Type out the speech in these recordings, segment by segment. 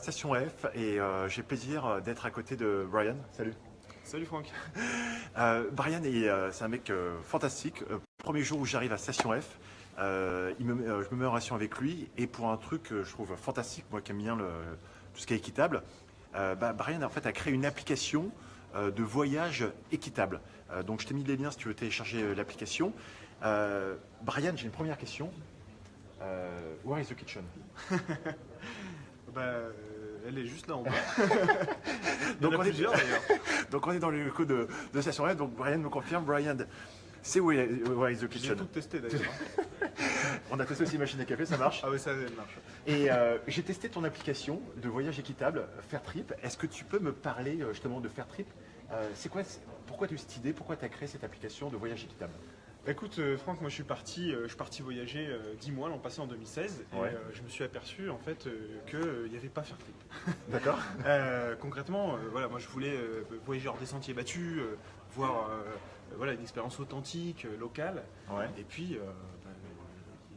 Station F et j'ai le plaisir d'être à côté de Brian. Salut. Salut Franck. Brian, c'est un mec fantastique. Premier jour où j'arrive à Station F, je me mets en relation avec lui et pour un truc que je trouve fantastique, moi qui aime bien tout ce qui est équitable, Brian en fait a créé une application de voyage équitable. Donc je t'ai mis les liens si tu veux télécharger l'application. Brian, j'ai une première question. Where is the kitchen? Elle est juste là en bas. Donc Il y en a on est plusieurs d'ailleurs. Donc on est dans le coup de Station F, donc Brian me confirme. Brian, c'est where is the J'ai kitchen? tout testé d'ailleurs. On a testé aussi machine à café, ça marche. Ah oui, ça marche. Et j'ai testé ton application de voyage équitable, Fairtrip. Est-ce que tu peux me parler justement de Fairtrip? Pourquoi tu as eu cette idée? Pourquoi tu as créé cette application de voyage équitable? Écoute Franck, moi je suis parti voyager 10 mois l'an passé en 2016 et Ouais. je me suis aperçu en fait qu'il n'y avait pas Fairtrip. D'accord. Concrètement, voilà, moi je voulais voyager hors des sentiers battus, voir voilà, une expérience authentique, locale. Ouais. Et puis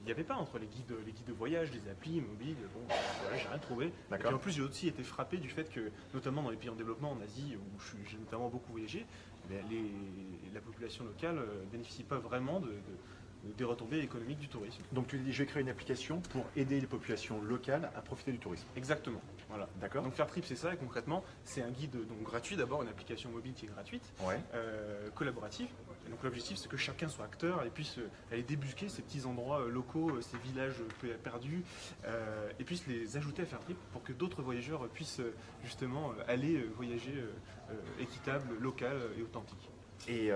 il n'y avait pas entre les guides de voyage, les applis mobiles, bon, voilà, j'ai rien trouvé. Et D'accord. puis en plus, j'ai aussi été frappé du fait que, notamment dans les pays en développement, en Asie, où j'ai notamment beaucoup voyagé, la population locale ne bénéficie pas vraiment des retombées économiques du tourisme. Donc tu dis je vais créer une application pour aider les populations locales à profiter du tourisme. Exactement. Voilà. D'accord. Donc Fairtrip, c'est ça, et concrètement, c'est un guide donc gratuit, d'abord une application mobile qui est gratuite, Ouais. collaborative. Et donc l'objectif, c'est que chacun soit acteur et puisse aller débusquer ces petits endroits locaux, ces villages perdus, et puisse les ajouter à Fairtrip pour que d'autres voyageurs puissent justement aller voyager équitable, local et authentique. Et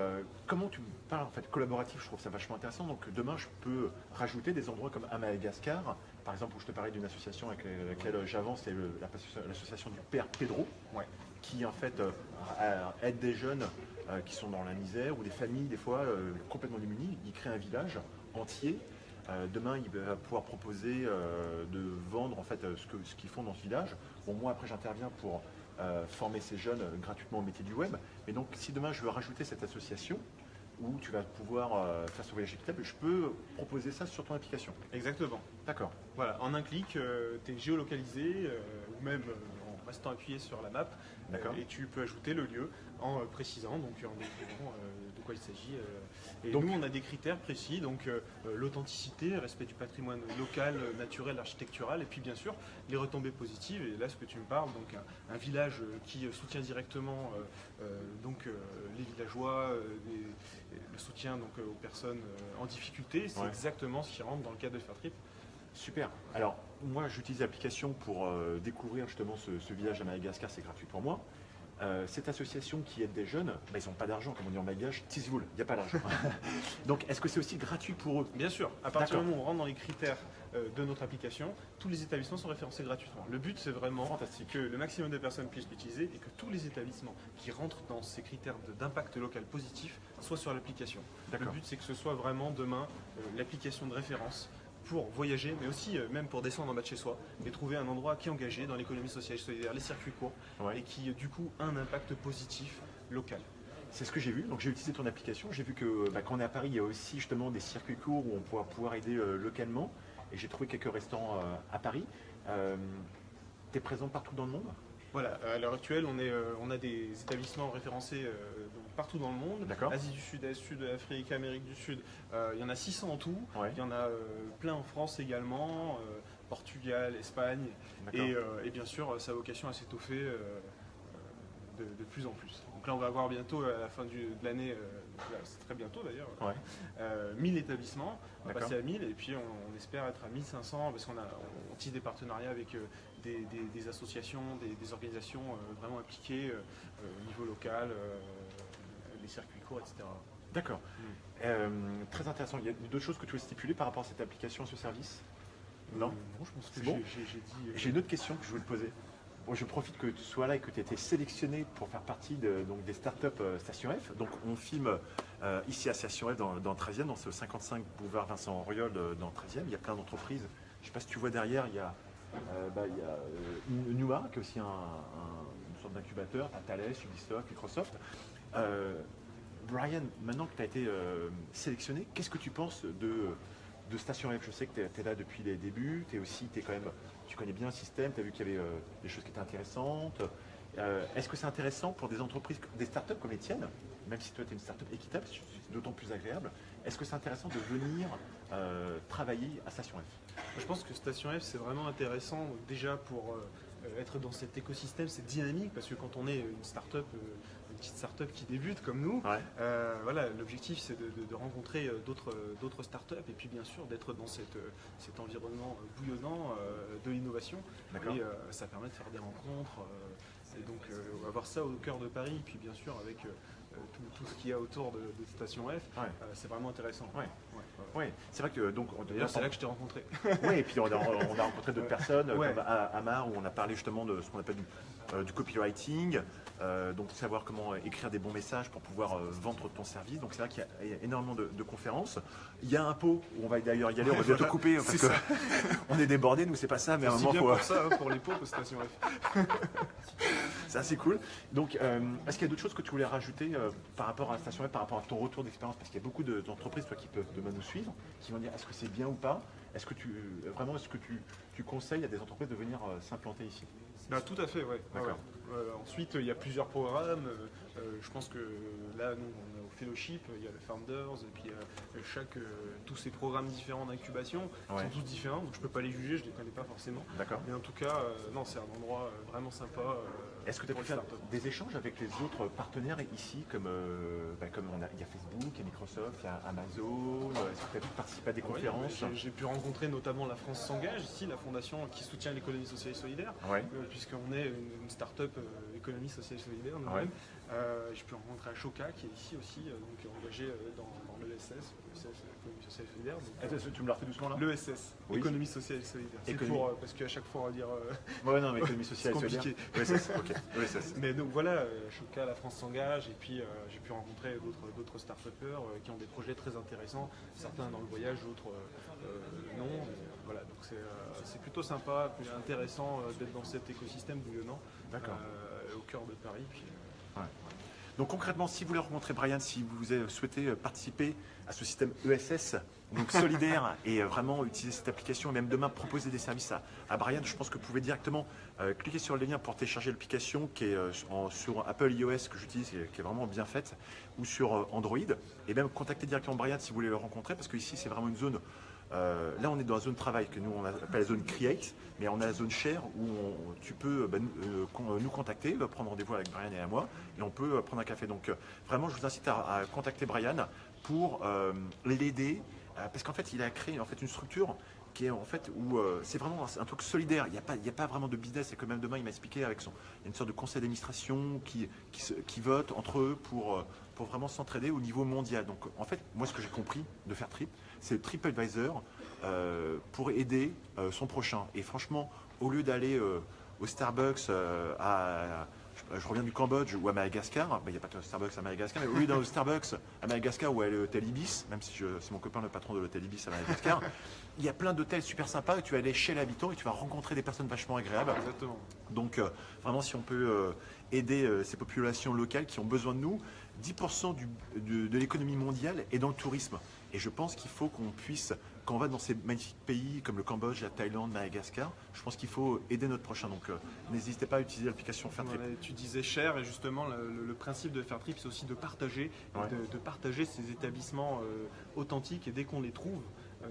comment tu parles en fait collaboratif, je trouve ça vachement intéressant. Donc demain, je peux rajouter des endroits comme à Madagascar, par exemple, où je te parlais d'une association avec laquelle j'avance, c'est l'association du Père Pedro, Ouais. qui en fait aide des jeunes qui sont dans la misère ou des familles des fois complètement démunies. Il crée un village entier. Demain, il va pouvoir proposer de vendre en fait ce qu'ils font dans ce village. Bon, moi après, j'interviens pour former ces jeunes gratuitement au métier du web. Mais donc, si demain je veux rajouter cette association où tu vas pouvoir faire ce voyage équitable, je peux proposer ça sur ton application. Exactement. D'accord. Voilà, en un clic, tu es géolocalisé, ou même en restant appuyé sur la map, D'accord. et tu peux ajouter le lieu en précisant, donc en décrivant de quoi il s'agit. Et Donc- nous, on a des critères précis, donc l'authenticité, respect du patrimoine local, naturel, architectural, et puis bien sûr les retombées positives. Et là, ce que tu me parles, donc un village qui soutient directement les villageois, le soutien donc, aux personnes en difficulté, c'est Ouais. exactement ce qui rentre dans le cadre de Fairtrip. Super. Alors, moi, j'utilise l'application pour découvrir justement ce village à Madagascar, c'est gratuit pour moi. Cette association qui aide des jeunes, ils n'ont pas d'argent, comme on dit en malgache, tisvoul, il n'y a pas d'argent. Donc, est-ce que c'est aussi gratuit pour eux? Bien sûr, à partir D'accord. du moment où on rentre dans les critères de notre application, tous les établissements sont référencés gratuitement. Le but, c'est vraiment Fantastique. que le maximum de personnes puissent l'utiliser et que tous les établissements qui rentrent dans ces critères d'impact local positif soient sur l'application. Le D'accord. but, c'est que ce soit vraiment demain l'application de référence pour voyager, mais aussi même pour descendre en bas de chez soi et trouver un endroit qui est engagé dans l'économie sociale et solidaire, les circuits courts, Ouais. et qui du coup a un impact positif local. C'est ce que j'ai vu. Donc, j'ai utilisé ton application. J'ai vu que quand on est à Paris, il y a aussi justement des circuits courts où on pourra pouvoir aider localement. Et j'ai trouvé quelques restaurants à Paris. Tu es présent partout dans le monde? Voilà, à l'heure actuelle, on a des établissements référencés donc partout dans le monde. D'accord. Asie du Sud-Est, Sud-Afrique, Amérique du Sud. Il y en a 600 en tout. Ouais. Il y en a plein en France également, Portugal, Espagne. D'accord. Et bien sûr, sa vocation à s'étoffer de plus en plus. Donc là, on va avoir bientôt, à la fin de l'année, là, c'est très bientôt d'ailleurs, Ouais. 1000 établissements. On va D'accord. passer à 1000 et puis on espère être à 1500 parce on tisse des partenariats avec des associations, des organisations vraiment impliquées au niveau local, les circuits courts, etc. D'accord. Très intéressant. Il y a d'autres choses que tu veux stipuler par rapport à cette application, à ce service? Non. Non, je pense que C'est bon. j'ai dit. J'ai une autre question que je voulais te poser. Bon, je profite que tu sois là et que tu aies été sélectionné pour faire partie donc, des startups Station F. Donc on filme ici à Station F dans le 13e, dans ce 55 boulevard Vincent Auriol dans le 13e. Il y a plein d'entreprises. Je ne sais pas si tu vois derrière, il y a Numa, qui est aussi une sorte d'incubateur, à Thales, Ubisoft, Microsoft. Brian, maintenant que tu as été sélectionné, qu'est-ce que tu penses de Station F? Je sais que tu es là depuis les débuts, tu es quand même tu connais bien le système, tu as vu qu'il y avait des choses qui étaient intéressantes. Est-ce que c'est intéressant pour des entreprises, des startups comme les tiennes, même si toi tu es une startup équitable, c'est d'autant plus agréable, est-ce que c'est intéressant de venir travailler à Station F? Je pense que Station F, c'est vraiment intéressant déjà pour être dans cet écosystème, c'est dynamique parce que quand on est une start-up, une petite start-up qui débute comme nous, Ouais. voilà, l'objectif c'est de rencontrer d'autres start-up et puis bien sûr d'être dans cet environnement bouillonnant de l'innovation. D'accord. Et ça permet de faire des rencontres. Et donc avoir ça au cœur de Paris, puis bien sûr avec tout ce qu'il y a autour de Station F, Ouais. c'est vraiment intéressant. Ouais. Ouais. Oui, c'est vrai que donc D'ailleurs, c'est là que je t'ai rencontré. Oui, et puis on a rencontré d'autres personnes, Ouais. comme Amar, où on a parlé justement de ce qu'on appelle du copywriting, donc savoir comment écrire des bons messages pour pouvoir vendre ton service. Donc c'est vrai qu'il y a énormément de conférences. Il y a un pot où on va d'ailleurs y aller, on va bientôt couper parce que on est débordé, nous c'est pas ça, mais à un C'est moment bien faut. pour ça, hein, pour les pauvres Station F. C'est assez cool. Donc, est-ce qu'il y a d'autres choses que tu voulais rajouter par rapport à la Station F, par rapport à ton retour d'expérience? Parce qu'il y a beaucoup d'entreprises toi, qui peuvent demain nous suivre, qui vont dire est-ce que c'est bien ou pas? Est-ce que tu conseilles à des entreprises de venir s'implanter ici? Bah, tout à fait, ouais. D'accord. Ensuite, il y a plusieurs programmes. Je pense que là, nous, on est au Fellowship, il y a le Founders, et puis tous ces programmes différents d'incubation Ouais. sont tous différents, donc je ne peux pas les juger, je ne les connais pas forcément. D'accord. Mais en tout cas, non, c'est un endroit vraiment sympa. Est-ce que tu as pour pu les faire startups. des échanges avec les autres partenaires ici, comme il y a Facebook, il y a Microsoft, il y a Amazon? Est-ce que tu as pu participer à des Oui, conférences? j'ai pu rencontrer notamment la France s'engage, ici, la fondation qui soutient l'économie sociale et solidaire, Ouais. puisqu'on est une start-up économie sociale et solidaire nous-mêmes. J'ai pu rencontrer Ashoka qui est ici aussi, donc engagé dans l'ESS, l'économie sociale et solidaire. Donc, Attends, tu me la refais doucement là? l'ESS, Oui. économie sociale et solidaire. C'est Économie. parce qu'à chaque fois on va dire. Ouais, non, mais économie sociale et C'est solidaire. compliqué. ESS, ok. ESS. Mais donc voilà, Ashoka, la France s'engage, et puis j'ai pu rencontrer d'autres start-upers qui ont des projets très intéressants, certains dans le voyage, d'autres non. Voilà, donc c'est plutôt sympa, plus intéressant d'être dans cet écosystème bouillonnant. D'accord. Au cœur de Paris. Puis, Donc concrètement, si vous voulez rencontrer Brian, si vous souhaitez participer à ce système ESS, donc solidaire, et vraiment utiliser cette application, et même demain proposer des services à Brian, je pense que vous pouvez directement cliquer sur le lien pour télécharger l'application qui est sur Apple iOS, que j'utilise, qui est vraiment bien faite, ou sur Android, et même contacter directement Brian si vous voulez le rencontrer, parce qu'ici c'est vraiment une zone. Là, on est dans la zone travail que nous on appelle la zone Create, mais on a la zone Share où tu peux nous contacter, prendre rendez-vous avec Brian et à moi, et on peut prendre un café. Donc vraiment, je vous incite à contacter Brian pour l'aider, parce qu'en fait, il a créé une structure qui est en fait où c'est vraiment un truc solidaire. Il n'y a pas vraiment de business. Et que même demain, il m'a expliqué il y a une sorte de conseil d'administration qui vote entre eux pour vraiment s'entraider au niveau mondial. Donc en fait, moi, ce que j'ai compris de Fairtrip, c'est TripAdvisor pour aider son prochain. Et franchement, au lieu d'aller au Starbucks je reviens du Cambodge ou à Madagascar, il n'y a pas de Starbucks à Madagascar, mais au lieu d'aller au Starbucks à Madagascar ou à l'hôtel Ibis, même si c'est mon copain le patron de l'hôtel Ibis à Madagascar, il y a plein d'hôtels super sympas où tu vas aller chez l'habitant et tu vas rencontrer des personnes vachement agréables. exactement. Donc vraiment, si on peut aider ces populations locales qui ont besoin de nous, 10% de l'économie mondiale est dans le tourisme. Et je pense qu'il faut qu'on puisse, quand on va dans ces magnifiques pays comme le Cambodge, la Thaïlande, Madagascar, je pense qu'il faut aider notre prochain. Donc n'hésitez pas à utiliser l'application Fairtrip. Voilà, tu disais cher, et justement le principe de Fairtrip, c'est aussi de partager, Ouais. de partager ces établissements authentiques, et dès qu'on les trouve,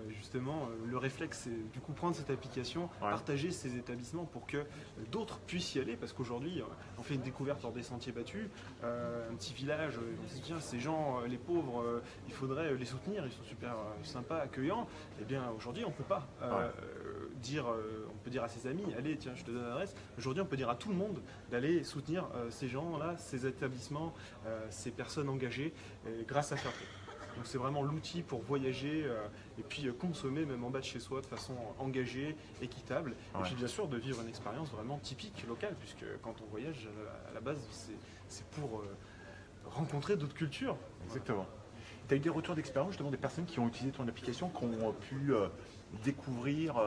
justement, le réflexe, c'est du coup prendre cette application, Ouais. partager ces établissements pour que d'autres puissent y aller, parce qu'aujourd'hui, on fait une découverte hors des sentiers battus, un petit village, on se dit tiens, ces gens, les pauvres, il faudrait les soutenir, ils sont super sympas, accueillants. Eh bien, aujourd'hui, on ne peut pas on peut dire à ses amis, allez, tiens, je te donne l'adresse. Aujourd'hui, on peut dire à tout le monde d'aller soutenir ces gens-là, ces établissements, ces personnes engagées, grâce à Fairtrip. Donc c'est vraiment l'outil pour voyager et puis consommer même en bas de chez soi de façon engagée, équitable. Ouais. Et puis bien sûr de vivre une expérience vraiment typique locale, puisque quand on voyage à la base c'est pour rencontrer d'autres cultures. Exactement. Tu as eu des retours d'expérience justement des personnes qui ont utilisé ton application, qui ont pu découvrir,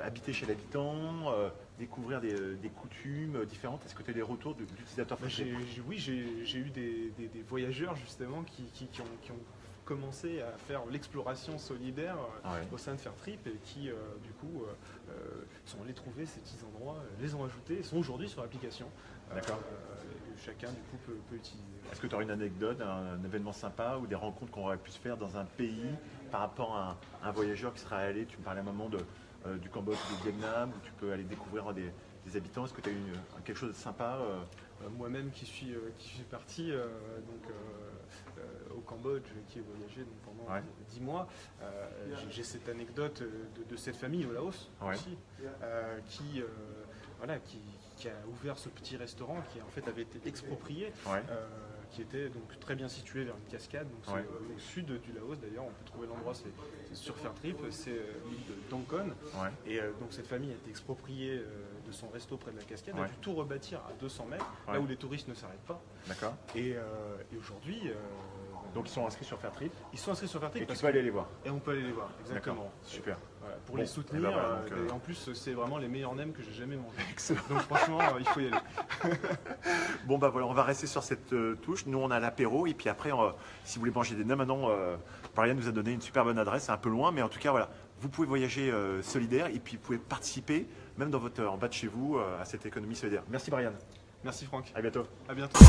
habiter chez l'habitant, découvrir des coutumes différentes. Est-ce que tu as eu des retours d'utilisateurs Bah, Fairtrip? oui, j'ai eu des voyageurs justement qui ont commencé à faire l'exploration solidaire au sein de Fairtrip et qui, du coup, sont allés trouver ces petits endroits, les ont ajoutés, sont aujourd'hui sur l'application. D'accord. Chacun, du coup, peut utiliser. Est-ce que tu aurais une anecdote, un événement sympa ou des rencontres qu'on aurait pu se faire dans un pays par rapport à un voyageur qui serait allé, tu me parlais à un moment du Cambodge ou du Vietnam, où tu peux aller découvrir des habitants. Est-ce que tu as eu quelque chose de sympa Moi-même qui suis parti au Cambodge, qui ai voyagé donc, pendant 10 mois, j'ai cette anecdote de cette famille au Laos aussi, qui a ouvert ce petit restaurant qui en fait avait été exproprié, qui était donc très bien situé vers une cascade, donc au sud du Laos d'ailleurs. On peut trouver l'endroit, c'est sur Fairtrip, c'est l'île de Dangkon, et donc cette famille a été expropriée de son resto près de la cascade, a dû tout rebâtir à 200 mètres, là où les touristes ne s'arrêtent pas. D'accord. Et aujourd'hui, donc ils sont inscrits sur Fairtrip. Ils sont inscrits sur Fairtrip. Et tu peux aller les voir. Et on peut aller les voir, exactement. D'accord. Super. Voilà, pour les soutenir. Et en plus, c'est vraiment les meilleurs nems que j'ai jamais mangés. Excellent. Donc franchement, il faut y aller. Bon bah voilà, on va rester sur cette touche. Nous on a l'apéro et puis après, si vous voulez manger des nems, maintenant, Brian nous a donné une super bonne adresse. C'est un peu loin, mais en tout cas voilà, vous pouvez voyager solidaire et puis vous pouvez participer, même en bas de chez vous, à cette économie solidaire. Merci Brian. Merci Franck. À bientôt. À bientôt.